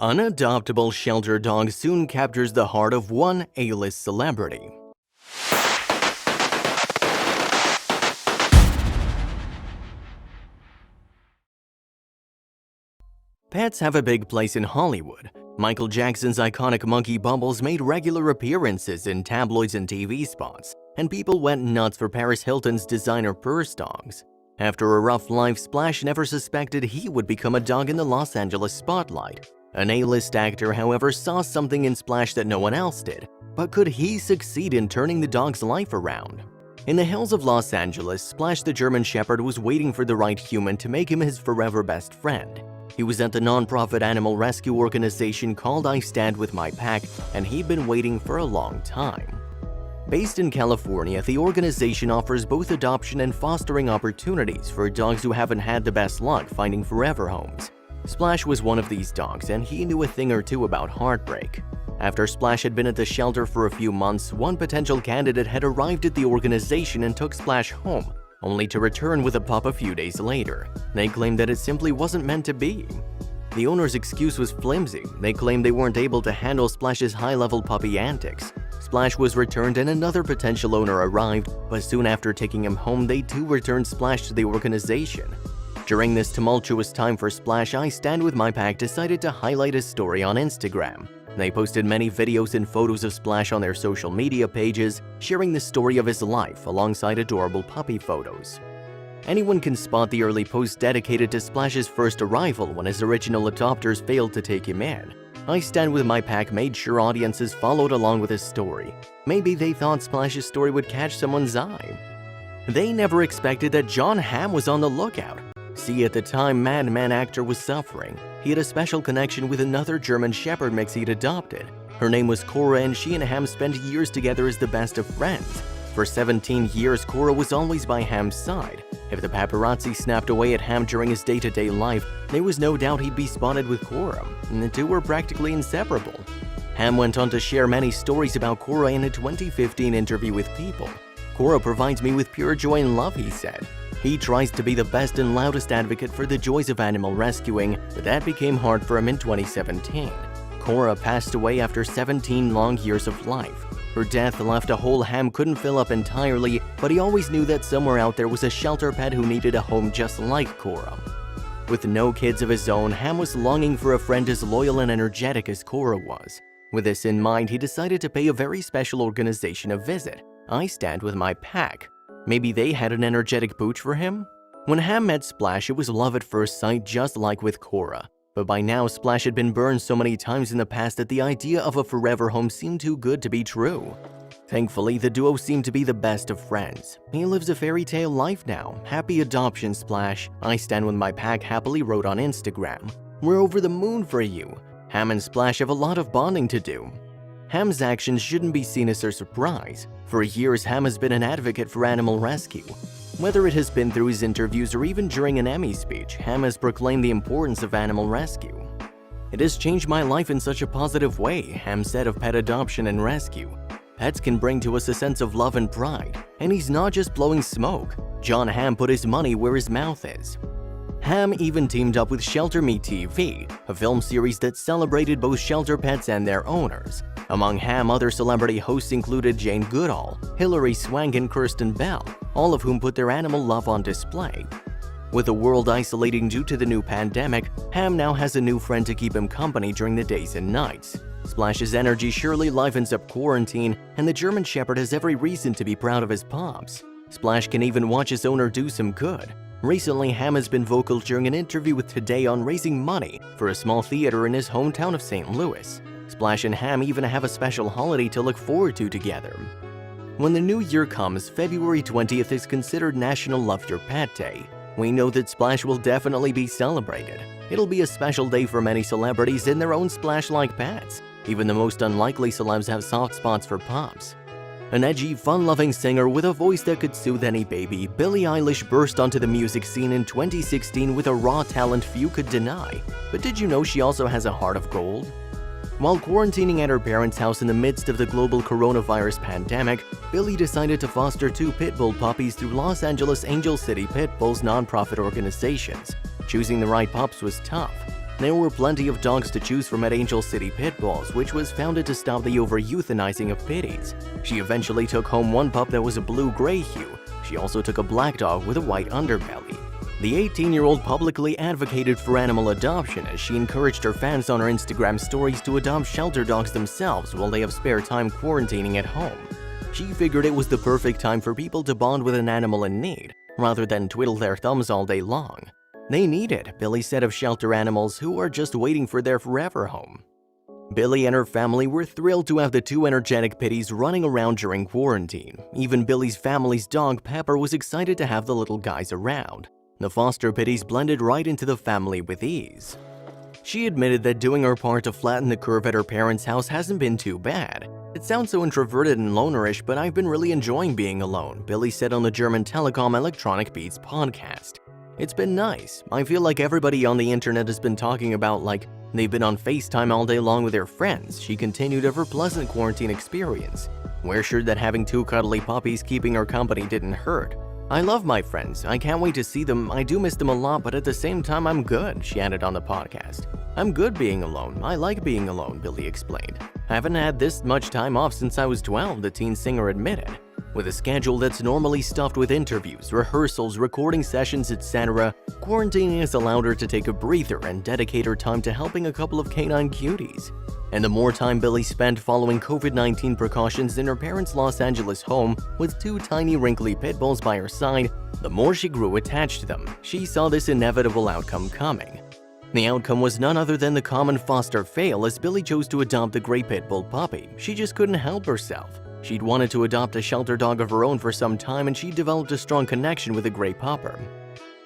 Unadoptable shelter dog soon captures the heart of one A-list celebrity. Pets have a big place in Hollywood. Michael Jackson's iconic monkey Bubbles made regular appearances in tabloids and TV spots, and people went nuts for Paris Hilton's designer purse dogs. After a rough life, Splash never suspected he would become a dog in the Los Angeles spotlight. An A-list actor, however, saw something in Splash that no one else did. But could he succeed in turning the dog's life around? In the hills of Los Angeles, Splash the German Shepherd was waiting for the right human to make him his forever best friend. He was at the non-profit animal rescue organization called I Stand With My Pack, and he'd been waiting for a long time. Based in California, the organization offers both adoption and fostering opportunities for dogs who haven't had the best luck finding forever homes. Splash was one of these dogs, and he knew a thing or two about heartbreak. After Splash had been at the shelter for a few months, one potential candidate had arrived at the organization and took Splash home, only to return with a pup a few days later. They claimed that it simply wasn't meant to be. The owner's excuse was flimsy. They claimed they weren't able to handle Splash's high-level puppy antics. Splash was returned and another potential owner arrived, but soon after taking him home, they too returned Splash to the organization. During this tumultuous time for Splash, I Stand With My Pack decided to highlight his story on Instagram. They posted many videos and photos of Splash on their social media pages, sharing the story of his life alongside adorable puppy photos. Anyone can spot the early post dedicated to Splash's first arrival when his original adopters failed to take him in. I Stand With My Pack made sure audiences followed along with his story. Maybe they thought Splash's story would catch someone's eye. They never expected that Jon Hamm was on the lookout. See, at the time Mad Men actor was suffering, he had a special connection with another German Shepherd mix he'd adopted. Her name was Cora, and she and Hamm spent years together as the best of friends. For 17 years, Cora was always by Hamm's side. If the paparazzi snapped away at Hamm during his day-to-day life, there was no doubt he'd be spotted with Cora, and the two were practically inseparable. Hamm went on to share many stories about Cora in a 2015 interview with People. "Cora provides me with pure joy and love," he said. He tries to be the best and loudest advocate for the joys of animal rescuing, but that became hard for him in 2017. Cora passed away after 17 long years of life. Her death left a hole Hamm couldn't fill up entirely, but he always knew that somewhere out there was a shelter pet who needed a home just like Cora. With no kids of his own, Hamm was longing for a friend as loyal and energetic as Cora was. With this in mind, he decided to pay a very special organization a visit. I Stand With My Pack. Maybe they had an energetic pooch for him? When Hamm met Splash, it was love at first sight, just like with Cora. But by now, Splash had been burned so many times in the past that the idea of a forever home seemed too good to be true. Thankfully, the duo seemed to be the best of friends. He lives a fairy tale life now. Happy adoption, Splash. I Stand With My Pack happily wrote on Instagram. "We're over the moon for you." Hamm and Splash have a lot of bonding to do. Hamm's actions shouldn't be seen as a surprise. For years, Hamm has been an advocate for animal rescue. Whether it has been through his interviews or even during an Emmy speech, Hamm has proclaimed the importance of animal rescue. "It has changed my life in such a positive way," Hamm said of pet adoption and rescue. "Pets can bring to us a sense of love and pride, and he's not just blowing smoke. Jon Hamm put his money where his mouth is." Hamm even teamed up with Shelter Me TV, a film series that celebrated both shelter pets and their owners. Among Hamm, other celebrity hosts included Jane Goodall, Hilary Swank, and Kirsten Bell, all of whom put their animal love on display. With the world isolating due to the new pandemic, Hamm now has a new friend to keep him company during the days and nights. Splash's energy surely livens up quarantine, and the German Shepherd has every reason to be proud of his pups. Splash can even watch his owner do some good. Recently, Hamm has been vocal during an interview with Today on raising money for a small theater in his hometown of St. Louis. Splash and Hamm even have a special holiday to look forward to together. When the new year comes, February 20th is considered National Love Your Pet Day. We know that Splash will definitely be celebrated. It'll be a special day for many celebrities in their own Splash-like pets. Even the most unlikely celebs have soft spots for pups. An edgy, fun-loving singer with a voice that could soothe any baby, Billie Eilish burst onto the music scene in 2016 with a raw talent few could deny. But did you know she also has a heart of gold? While quarantining at her parents' house in the midst of the global coronavirus pandemic, Billie decided to foster 2 pit bull puppies through Los Angeles Angel City Pit Bulls nonprofit organizations. Choosing the right pups was tough. There were plenty of dogs to choose from at Angel City Pit Bulls, which was founded to stop the over-euthanizing of pitties. She eventually took home one pup that was a blue-gray hue. She also took a black dog with a white underbelly. The 18-year-old publicly advocated for animal adoption as she encouraged her fans on her Instagram stories to adopt shelter dogs themselves while they have spare time quarantining at home. She figured it was the perfect time for people to bond with an animal in need, rather than twiddle their thumbs all day long. They need it, Billy said of shelter animals who are just waiting for their forever home. Billy and her family were thrilled to have the two energetic pitties running around during quarantine. Even Billy's family's dog, Pepper, was excited to have the little guys around. The foster pitties blended right into the family with ease. She admitted that doing her part to flatten the curve at her parents' house hasn't been too bad. It sounds so introverted and lonerish, but I've been really enjoying being alone, Billy said on the German telecom Electronic Beats podcast. It's been nice. I feel like everybody on the internet has been talking about like they've been on FaceTime all day long with their friends, she continued of her pleasant quarantine experience. We're sure that having two cuddly puppies keeping her company didn't hurt. I love my friends. I can't wait to see them. I do miss them a lot, but at the same time, I'm good, she added on the podcast. I'm good being alone. I like being alone, Billy explained. I haven't had this much time off since I was 12, the teen singer admitted. With a schedule that's normally stuffed with interviews, rehearsals, recording sessions, etc., quarantining has allowed her to take a breather and dedicate her time to helping a couple of canine cuties. And the more time Billy spent following COVID-19 precautions in her parents' Los Angeles home with two tiny wrinkly pit bulls by her side, the more she grew attached to them. She saw this inevitable outcome coming. The outcome was none other than the common foster fail as Billy chose to adopt the gray pit bull puppy. She just couldn't help herself. She'd wanted to adopt a shelter dog of her own for some time and she developed a strong connection with the gray pupper.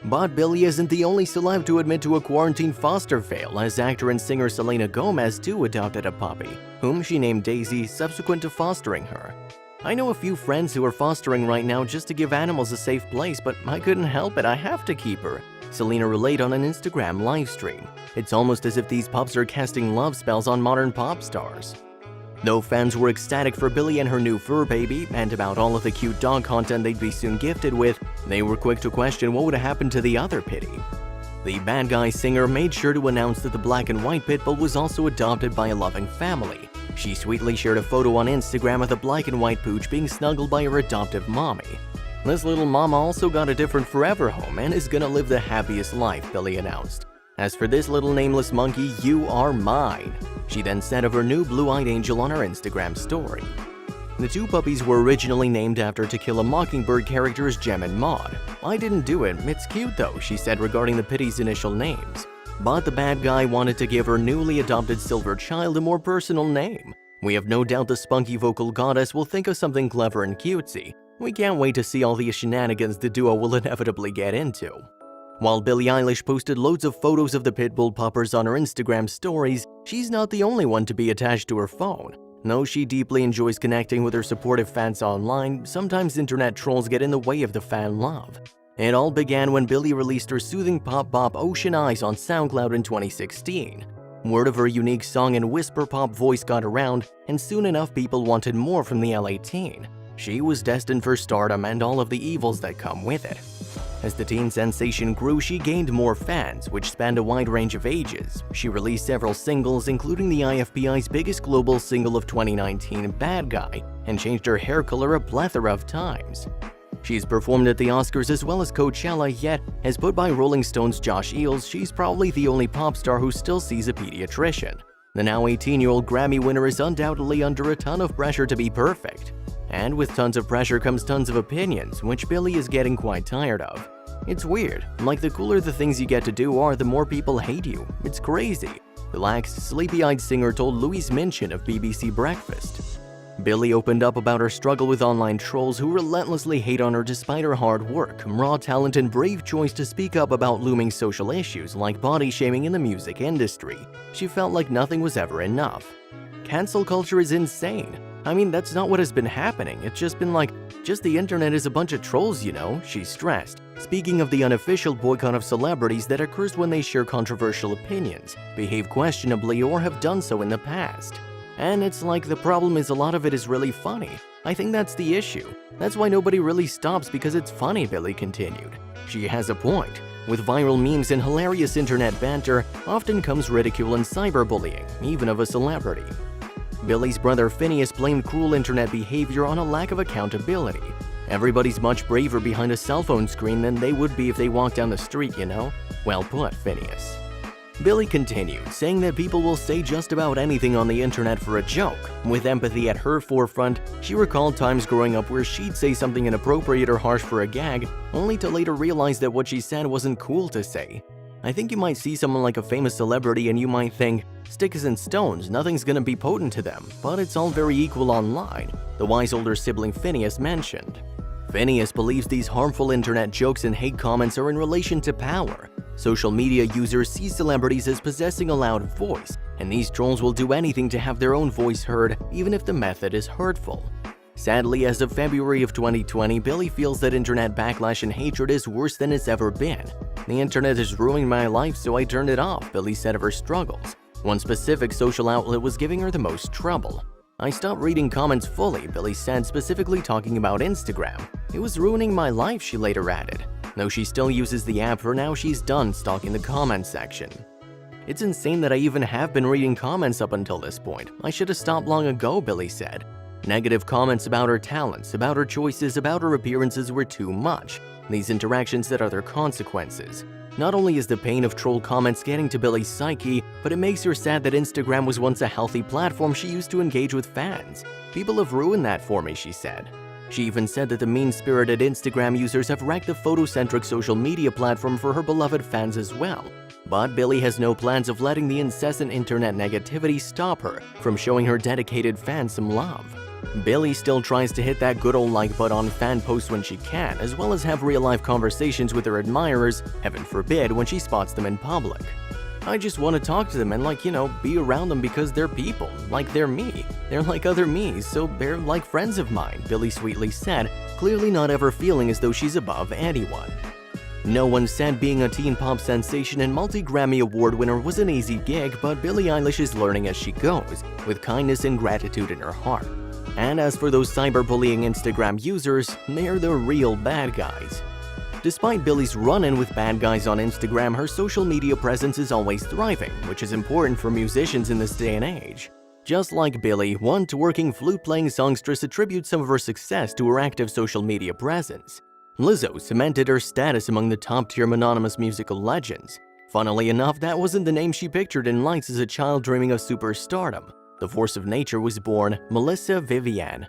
But Billy isn't the only celeb to admit to a quarantine foster fail, as actor and singer Selena Gomez too adopted a puppy, whom she named Daisy subsequent to fostering her. I know a few friends who are fostering right now just to give animals a safe place, but I couldn't help it, I have to keep her, Selena relayed on an Instagram livestream. It's almost as if these pups are casting love spells on modern pop stars. Though fans were ecstatic for Billy and her new fur baby, and about all of the cute dog content they'd be soon gifted with, they were quick to question what would happen to the other pitty. The bad guy singer made sure to announce that the black and white pit bull was also adopted by a loving family. She sweetly shared a photo on Instagram of the black and white pooch being snuggled by her adoptive mommy. This little mama also got a different forever home and is gonna live the happiest life, Billy announced. As for this little nameless monkey, you are mine, she then said of her new blue-eyed angel on her Instagram story. The two puppies were originally named after To Kill a Mockingbird characters Jem and Maud. I didn't do it, it's cute though, she said regarding the pitties' initial names. But the bad guy wanted to give her newly adopted silver child a more personal name. We have no doubt the spunky vocal goddess will think of something clever and cutesy. We can't wait to see all the shenanigans the duo will inevitably get into. While Billie Eilish posted loads of photos of the pitbull puppers on her Instagram stories, she's not the only one to be attached to her phone. Though she deeply enjoys connecting with her supportive fans online, sometimes internet trolls get in the way of the fan love. It all began when Billie released her soothing pop bop Ocean Eyes on SoundCloud in 2016. Word of her unique song and whisper pop voice got around, and soon enough people wanted more from the LA teen. She was destined for stardom and all of the evils that come with it. As the teen sensation grew, she gained more fans, which spanned a wide range of ages. She released several singles, including the IFPI's biggest global single of 2019, Bad Guy, and changed her hair color a plethora of times. She's performed at the Oscars as well as Coachella, yet, as put by Rolling Stone's Josh Eels, she's probably the only pop star who still sees a pediatrician. The now 18-year-old Grammy winner is undoubtedly under a ton of pressure to be perfect. And with tons of pressure comes tons of opinions, which Billie is getting quite tired of. It's weird, like the cooler the things you get to do are, the more people hate you. It's crazy, relaxed, sleepy-eyed singer told Louise Minchin of BBC Breakfast. Billie opened up about her struggle with online trolls who relentlessly hate on her despite her hard work, raw talent, and brave choice to speak up about looming social issues like body shaming in the music industry. She felt like nothing was ever enough. Cancel culture is insane. I mean, that's not what has been happening. It's just been like, just the internet is a bunch of trolls, you know, she stressed. Speaking of the unofficial boycott of celebrities that occurs when they share controversial opinions, behave questionably, or have done so in the past. And it's like the problem is a lot of it is really funny. I think that's the issue. That's why nobody really stops, because it's funny, Billie continued. She has a point. With viral memes and hilarious internet banter, often comes ridicule and cyberbullying, even of a celebrity. Billie's brother Phineas blamed cruel internet behavior on a lack of accountability. Everybody's much braver behind a cell phone screen than they would be if they walked down the street, you know? Well put, Phineas. Billie continued, saying that people will say just about anything on the internet for a joke. With empathy at her forefront, she recalled times growing up where she'd say something inappropriate or harsh for a gag, only to later realize that what she said wasn't cool to say. I think you might see someone like a famous celebrity and you might think, sticks and stones, nothing's gonna be potent to them, but it's all very equal online, the wise older sibling Phineas mentioned. Phineas believes these harmful internet jokes and hate comments are in relation to power. Social media users see celebrities as possessing a loud voice, and these trolls will do anything to have their own voice heard, even if the method is hurtful. Sadly, as of February of 2020, Billie feels that internet backlash and hatred is worse than it's ever been. The internet is ruining my life, so I turned it off, Billie said of her struggles. One specific social outlet was giving her the most trouble. I stopped reading comments fully, Billie said, specifically talking about Instagram. It was ruining my life, she later added. Though she still uses the app, for now she's done stalking the comments section. It's insane that I even have been reading comments up until this point. I should have stopped long ago, Billie said. Negative comments about her talents, about her choices, about her appearances were too much. These interactions had other consequences. Not only is the pain of troll comments getting to Billie's psyche, but it makes her sad that Instagram was once a healthy platform she used to engage with fans. People have ruined that for me, she said. She even said that the mean-spirited Instagram users have wrecked the photocentric social media platform for her beloved fans as well. But Billie has no plans of letting the incessant internet negativity stop her from showing her dedicated fans some love. Billie still tries to hit that good old like button on fan posts when she can, as well as have real-life conversations with her admirers, heaven forbid, when she spots them in public. I just want to talk to them and be around them because they're people, like they're me. They're like other me's, so they're like friends of mine, Billie sweetly said, clearly not ever feeling as though she's above anyone. No one said being a teen pop sensation and multi-Grammy Award winner was an easy gig, but Billie Eilish is learning as she goes, with kindness and gratitude in her heart. And as for those cyberbullying Instagram users, they're the real bad guys. Despite Billie's run-in with bad guys on Instagram, her social media presence is always thriving, which is important for musicians in this day and age. Just like Billie, one twerking flute-playing songstress attributes some of her success to her active social media presence. Lizzo cemented her status among the top-tier anonymous musical legends. Funnily enough, that wasn't the name she pictured in lights as a child dreaming of superstardom. The force of nature was born Melissa Vivian